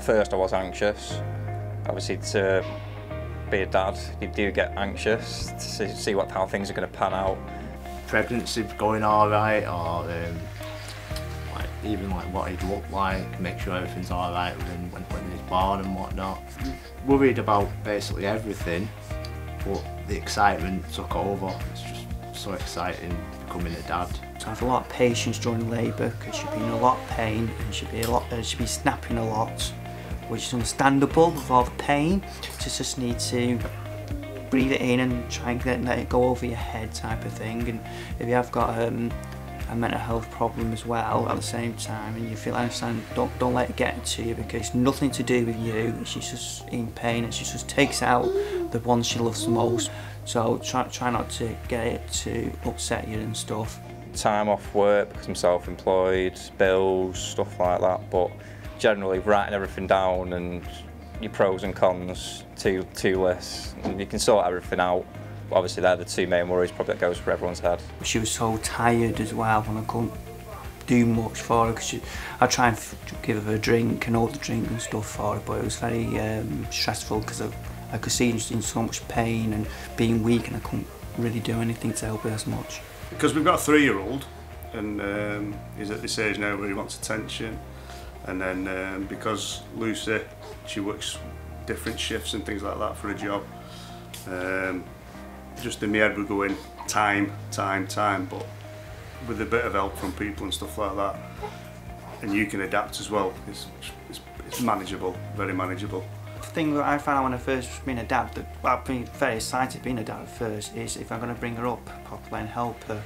first I was anxious. Obviously to be a dad, you do get anxious to see how things are going to pan out. Pregnancy going alright, or even what he'd look like, make sure everything's alright when he's born and whatnot. Worried about basically everything, but the excitement took over. It's just so exciting becoming a dad. So I have a lot of patience during labour because she'd be in a lot of pain and she'd be snapping a lot, which is understandable with all the pain. Just need to breathe it in and try and let it go over your head type of thing. And if you have got a mental health problem as well at the same time, and you feel, I understand, don't let it get to you, because it's nothing to do with you. She's just in pain and she just takes out the one she loves the most. So try not to get it to upset you and stuff. Time off work because I'm self-employed, bills, stuff like that, but generally writing everything down and your pros and cons, two lists, and you can sort everything out. Obviously they're the two main worries probably that goes through everyone's head. She was so tired as well when I couldn't do much for her, because I try and give her a drink and all the drink and stuff for her, but it was very stressful because I could see her in so much pain and being weak, and I couldn't really do anything to help her as much. Because we've got a 3-year-old, and he's at this age now where he wants attention, and then because Lucy, she works different shifts and things like that for a job, just in my head we're going time, but with a bit of help from people and stuff like that, and you can adapt as well, it's manageable, very manageable. The thing that I found out when I first been a dad, that I've been very excited being a dad at first, is if I'm going to bring her up properly and help her,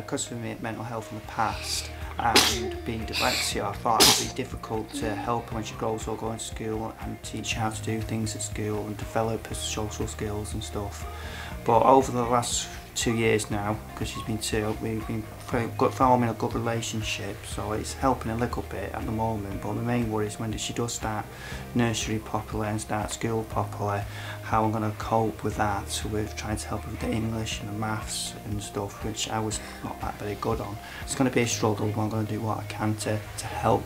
because of my mental health in the past and being dyslexia, I thought it would be difficult to help her when she grows up, going to school and teach her how to do things at school and develop her social skills and stuff. But over the last 2 years now, because she's been 2, we've been forming a good relationship, so it's helping a little bit at the moment. But the main worry is when she does start nursery properly and start school properly, how I'm going to cope with that, with trying to help her with the English and the maths and stuff, which I was not that very good on. It's going to be a struggle, but I'm going to do what I can to help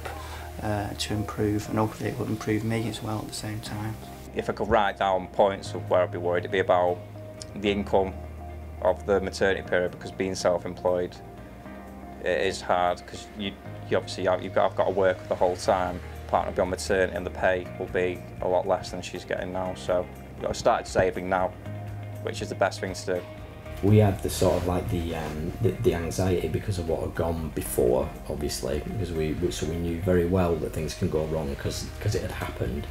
to improve, and hopefully it will improve me as well at the same time. If I could write down points of where I'd be worried, it'd be about the income of the maternity period, because being self-employed, it is hard, because you obviously I've got to work the whole time. Partner will be on maternity and the pay will be a lot less than she's getting now, so you've got to start saving now, which is the best thing to do. We had the sort of like the anxiety because of what had gone before, obviously, because we knew very well that things can go wrong because it had happened.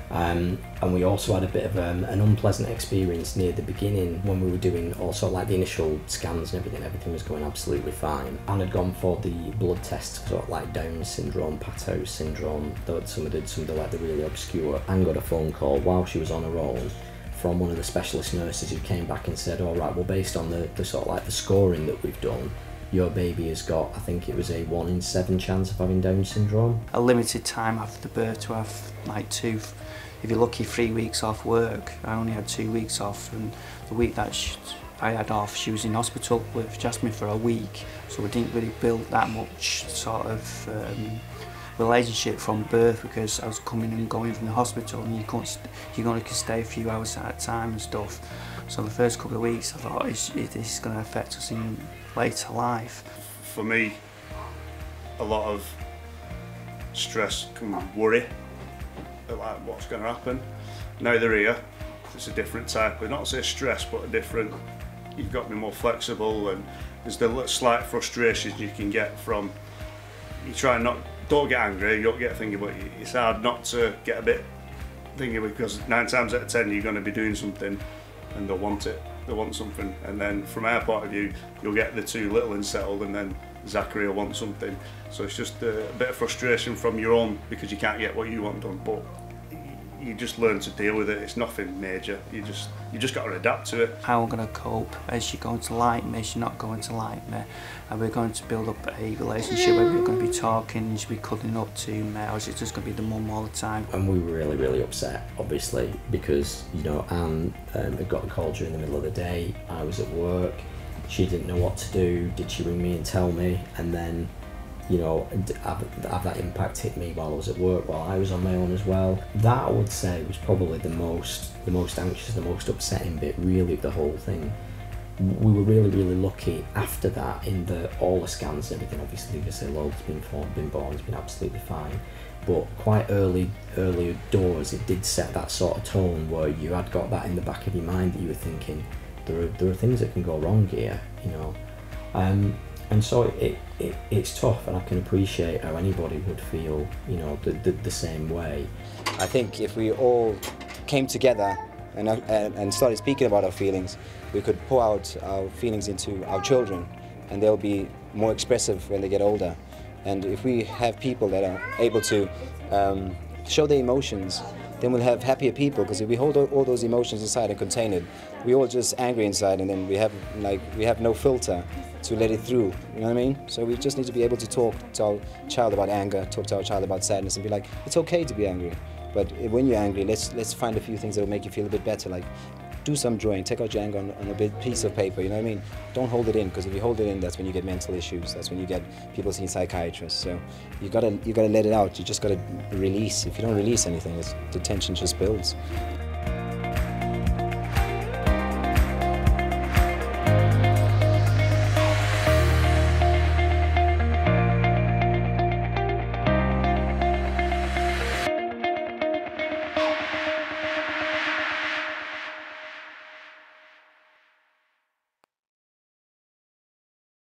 And we also had a bit of an unpleasant experience near the beginning when we were doing also like the initial scans and everything was going absolutely fine. Anne had gone for the blood tests for sort of like Down syndrome, Pateau syndrome, some of the really obscure. Anne got a phone call while she was on her own from one of the specialist nurses who came back and said, all right, well, based on the sort of like the scoring that we've done, your baby has got, I think it was a 1 in 7 chance of having Down syndrome. A limited time after the birth to have like 2, if you're lucky, 3 weeks off work. I only had 2 weeks off, and the week that I had off, she was in hospital with Jasmine for a week, so we didn't really build that much sort of relationship from birth, because I was coming and going from the hospital, and you only can stay a few hours at a time and stuff. So the first couple of weeks I thought, this is going to affect us in later life. For me, a lot of stress can worry, like what's going to happen. Now they're here, it's a different type of, not to say stress, but a different, you've got to be more flexible, and there's the slight frustrations you can get from, you try and don't get angry, you don't get thinking, but it's hard not to get a bit thinking, because 9 times out of 10 you're going to be doing something and they'll want it, they want something, and then from our point of view you'll get the 2 little ones settled and then Zachary will want something, so it's just a bit of frustration from your own because you can't get what you want done, but you just learn to deal with it. It's nothing major, you just got to adapt to it. How I'm going to cope, is she going to like me, is she not going to like me, are we going to build up a relationship where we're going to be talking, is she be cuddling up to me, or is it just going to be the mum all the time? And we were really upset, obviously, because, you know, Anne had got a call during the middle of the day, I was at work, she didn't know what to do, did she ring me and tell me, and then you know, have that impact hit me while I was at work, while I was on my own as well. That, I would say, was probably the most anxious, the most upsetting bit, really, of the whole thing. We were really, really lucky after that in all the scans and everything. Obviously, Logan's been born, he's been absolutely fine. But quite early doors, it did set that sort of tone where you had got that in the back of your mind, that you were thinking, there are things that can go wrong here, you know. And so it's tough, and I can appreciate how anybody would feel, you know, the same way. I think if we all came together and started speaking about our feelings, we could pour out our feelings into our children, and they'll be more expressive when they get older. And if we have people that are able to show their emotions, then we'll have happier people, because if we hold all those emotions inside and contain it, we're all just angry inside, and then we have no filter to let it through, you know what I mean? So we just need to be able to talk to our child about anger, talk to our child about sadness, and be like, it's okay to be angry, but when you're angry, let's find a few things that will make you feel a bit better, like do some drawing, take out your anger on a big piece of paper, you know what I mean? Don't hold it in, because if you hold it in, that's when you get mental issues, that's when you get people seeing psychiatrists. So you gotta let it out, you just gotta release. If you don't release anything, the tension just builds.